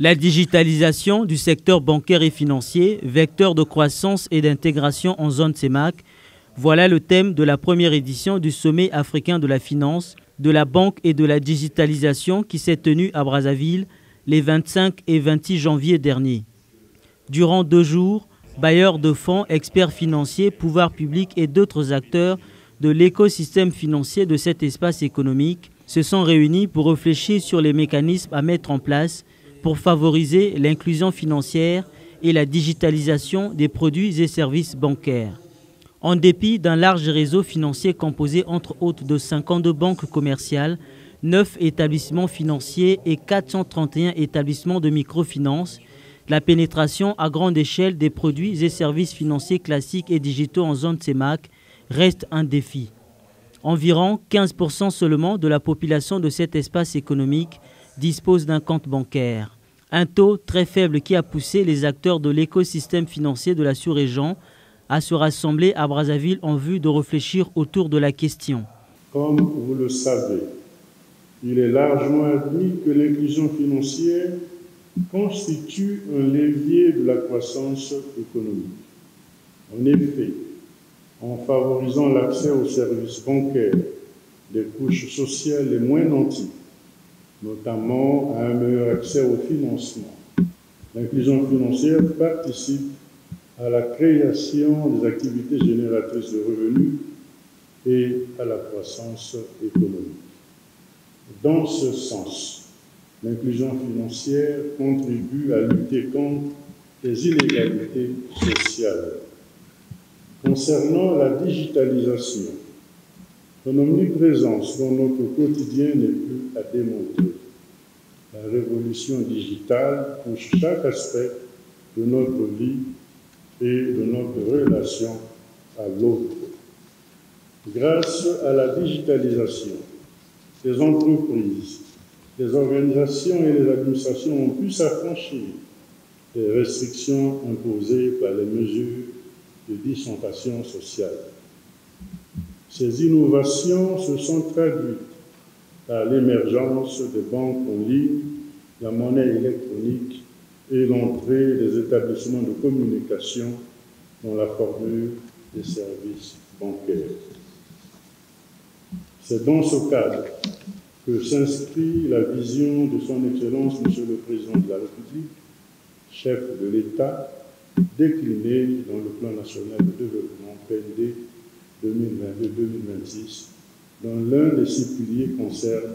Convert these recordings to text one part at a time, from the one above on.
La digitalisation du secteur bancaire et financier, vecteur de croissance et d'intégration en zone CEMAC, voilà le thème de la première édition du Sommet africain de la finance, de la banque et de la digitalisation qui s'est tenu à Brazzaville les 25 et 26 janvier dernier. Durant 2 jours, bailleurs de fonds, experts financiers, pouvoirs publics et d'autres acteurs de l'écosystème financier de cet espace économique se sont réunis pour réfléchir sur les mécanismes à mettre en place pour favoriser l'inclusion financière et la digitalisation des produits et services bancaires. En dépit d'un large réseau financier composé entre autres de 52 banques commerciales, 9 établissements financiers et 431 établissements de microfinance, la pénétration à grande échelle des produits et services financiers classiques et digitaux en zone CEMAC reste un défi. Environ 15% seulement de la population de cet espace économique dispose d'un compte bancaire. Un taux très faible qui a poussé les acteurs de l'écosystème financier de la sous-région à se rassembler à Brazzaville en vue de réfléchir autour de la question. Comme vous le savez, il est largement admis que l'inclusion financière constitue un levier de la croissance économique. En effet, en favorisant l'accès aux services bancaires des couches sociales les moins nanties, notamment à un meilleur accès au financement, l'inclusion financière participe à la création des activités génératrices de revenus et à la croissance économique. Dans ce sens, l'inclusion financière contribue à lutter contre les inégalités sociales. Concernant la digitalisation, son omniprésence dans notre quotidien n'est plus à démontrer. La révolution digitale touche chaque aspect de notre vie et de notre relation à l'autre. Grâce à la digitalisation, les entreprises, les organisations et les administrations ont pu s'affranchir des restrictions imposées par les mesures de distanciation sociale. Ces innovations se sont traduites par l'émergence des banques en ligne, la monnaie électronique et l'entrée des établissements de communication dans la formule des services bancaires. C'est dans ce cadre que s'inscrit la vision de son Excellence, Monsieur le Président de la République, chef de l'État, déclinée dans le Plan national de développement PND 2022-2026, dont l'un des 6 piliers concerne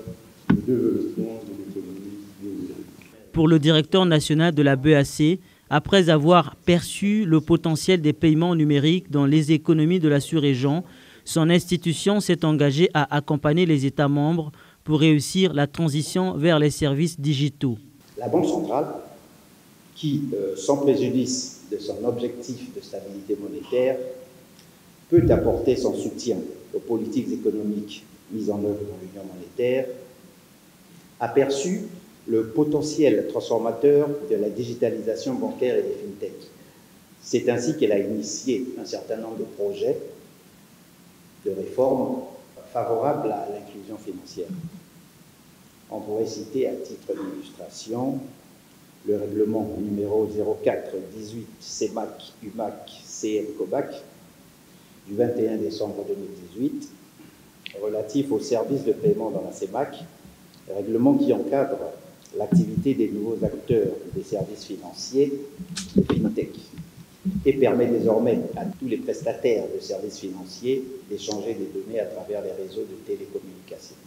le développement de l'économie numérique. Pour le directeur national de la BEAC, après avoir perçu le potentiel des paiements numériques dans les économies de la sous-région, son institution s'est engagée à accompagner les États membres pour réussir la transition vers les services digitaux. La Banque centrale, qui, sans préjudice de son objectif de stabilité monétaire, peut apporter son soutien aux politiques économiques mises en œuvre dans l'Union monétaire, a perçu le potentiel transformateur de la digitalisation bancaire et des fintechs. C'est ainsi qu'elle a initié un certain nombre de projets de réformes favorables à l'inclusion financière. On pourrait citer à titre d'illustration le règlement numéro 04-18 CEMAC-UMAC-CM-COBAC du 21 décembre 2018 relatif aux services de paiement dans la CEMAC, règlement qui encadre l'activité des nouveaux acteurs des services financiers, les fintech, et permet désormais à tous les prestataires de services financiers d'échanger des données à travers les réseaux de télécommunications.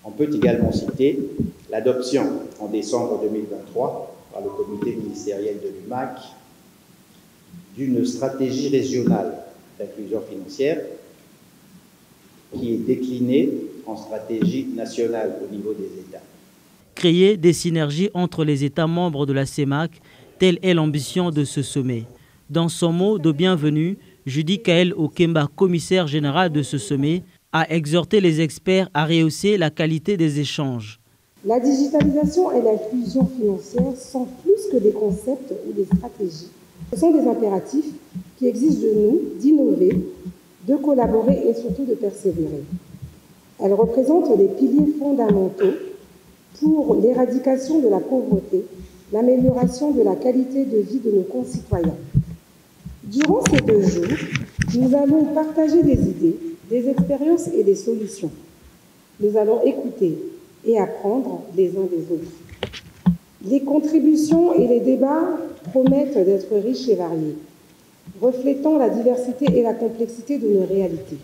On peut également citer l'adoption en décembre 2023 par le comité ministériel de l'UMAC d'une stratégie régionale d'inclusion financière qui est déclinée en stratégie nationale au niveau des États. Créer des synergies entre les États membres de la CEMAC, telle est l'ambition de ce sommet. Dans son mot de bienvenue, Judy Kael Okemba, commissaire général de ce sommet, a exhorté les experts à rehausser la qualité des échanges. La digitalisation et l'inclusion financière sont plus que des concepts ou des stratégies. Ce sont des impératifs qui exigent de nous d'innover, de collaborer et surtout de persévérer. Elles représentent des piliers fondamentaux pour l'éradication de la pauvreté, l'amélioration de la qualité de vie de nos concitoyens. Durant ces 2 jours, nous allons partager des idées, des expériences et des solutions. Nous allons écouter et apprendre les uns des autres. Les contributions et les débats promettent d'être riches et variés, reflétant la diversité et la complexité de nos réalités.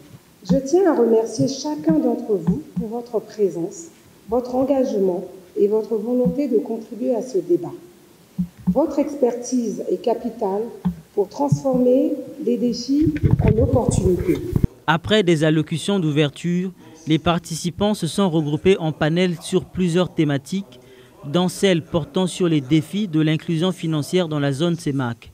Je tiens à remercier chacun d'entre vous pour votre présence, votre engagement et votre volonté de contribuer à ce débat. Votre expertise est capitale pour transformer les défis en opportunités. Après des allocutions d'ouverture, les participants se sont regroupés en panel sur plusieurs thématiques, dont celle portant sur les défis de l'inclusion financière dans la zone CEMAC.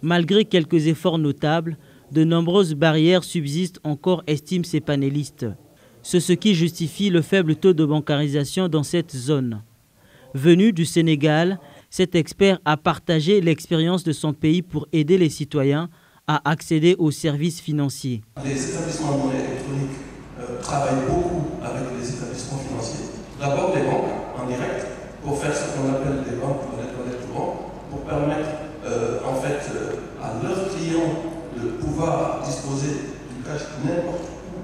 Malgré quelques efforts notables, de nombreuses barrières subsistent encore, estiment ces panélistes. C'est ce qui justifie le faible taux de bancarisation dans cette zone. Venu du Sénégal, cet expert a partagé l'expérience de son pays pour aider les citoyens à accéder aux services financiers. Les établissements de monnaie électronique travaillent beaucoup avec les établissements financiers. D'abord les banques en direct pour faire ce qu'on appelle des banques pour les courants, pour permettre à leurs clients de pouvoir disposer du cash n'importe où,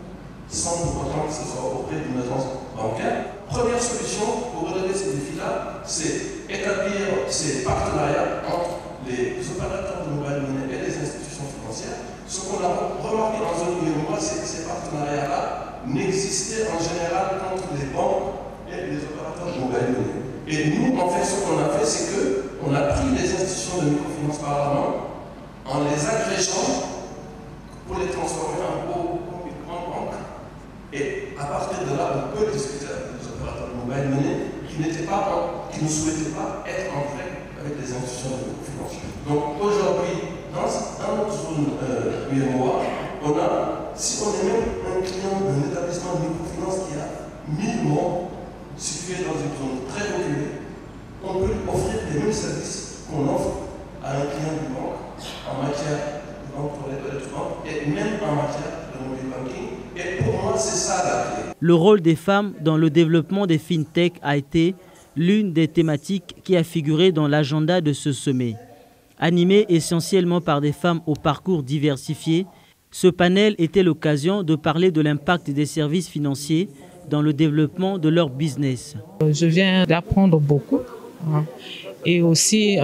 sans pour autant que ce soit auprès d'une agence bancaire. Première solution pour relever ces défis-là, c'est établir ces partenariats entre les opérateurs de mobile money et les institutions financières. Ce qu'on a remarqué en zone UEMOA, c'est que ces partenariats-là n'existaient en général qu'entre les banques et les opérateurs de mobile money. Et nous, en fait, ce qu'on a fait, c'est qu'on a pris les institutions de microfinance par la main, en les agrégeant pour les transformer en grandes banques. Et à partir de là, on peut discuter avec les opérateurs de mobile money qui ne souhaitaient pas être en fait avec les institutions de microfinance. Donc aujourd'hui, dans notre zone UEMOA, si on est même un client d'un établissement de microfinance qui a 1000 membres, situé dans une zone très reculée, on peut offrir les mêmes services qu'on offre à un client du banque en matière de banque pour les toilettes de banque et même en matière de mobile banking. Et pour moi, c'est ça la clé. Le rôle des femmes dans le développement des fintech a été l'une des thématiques qui a figuré dans l'agenda de ce sommet. Animé essentiellement par des femmes au parcours diversifié, ce panel était l'occasion de parler de l'impact des services financiers dans le développement de leur business. Je viens d'apprendre beaucoup et aussi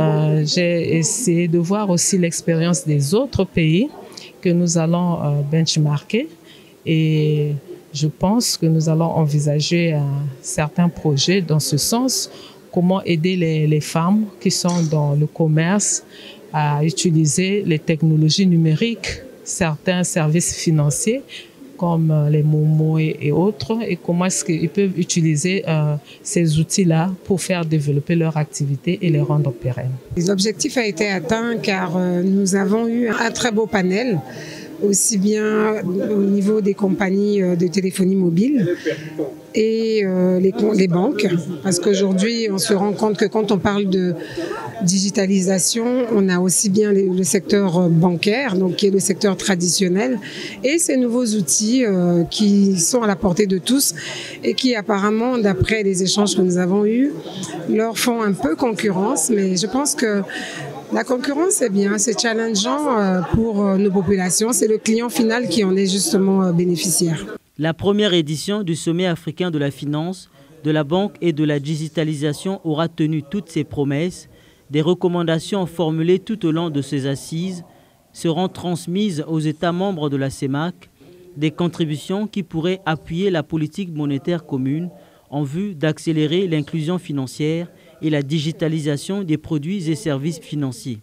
j'ai essayé de voir aussi l'expérience des autres pays que nous allons benchmarker et je pense que nous allons envisager certains projets dans ce sens, comment aider les femmes qui sont dans le commerce à utiliser les technologies numériques, certains services financiers comme les Momo et autres, et comment est-ce qu'ils peuvent utiliser ces outils-là pour faire développer leur activité et les rendre pérennes. L'objectif a été atteint car nous avons eu un très beau panel, aussi bien au niveau des compagnies de téléphonie mobile et les banques, parce qu'aujourd'hui on se rend compte que quand on parle de digitalisation, on a aussi bien le secteur bancaire, donc qui est le secteur traditionnel, et ces nouveaux outils qui sont à la portée de tous et qui apparemment, d'après les échanges que nous avons eus, leur font un peu concurrence, mais je pense que la concurrence est bien, c'est challengeant pour nos populations, c'est le client final qui en est justement bénéficiaire. La première édition du Sommet africain de la finance, de la banque et de la digitalisation aura tenu toutes ses promesses. Des recommandations formulées tout au long de ces assises seront transmises aux États membres de la CEMAC, des contributions qui pourraient appuyer la politique monétaire commune en vue d'accélérer l'inclusion financière et la digitalisation des produits et services financiers.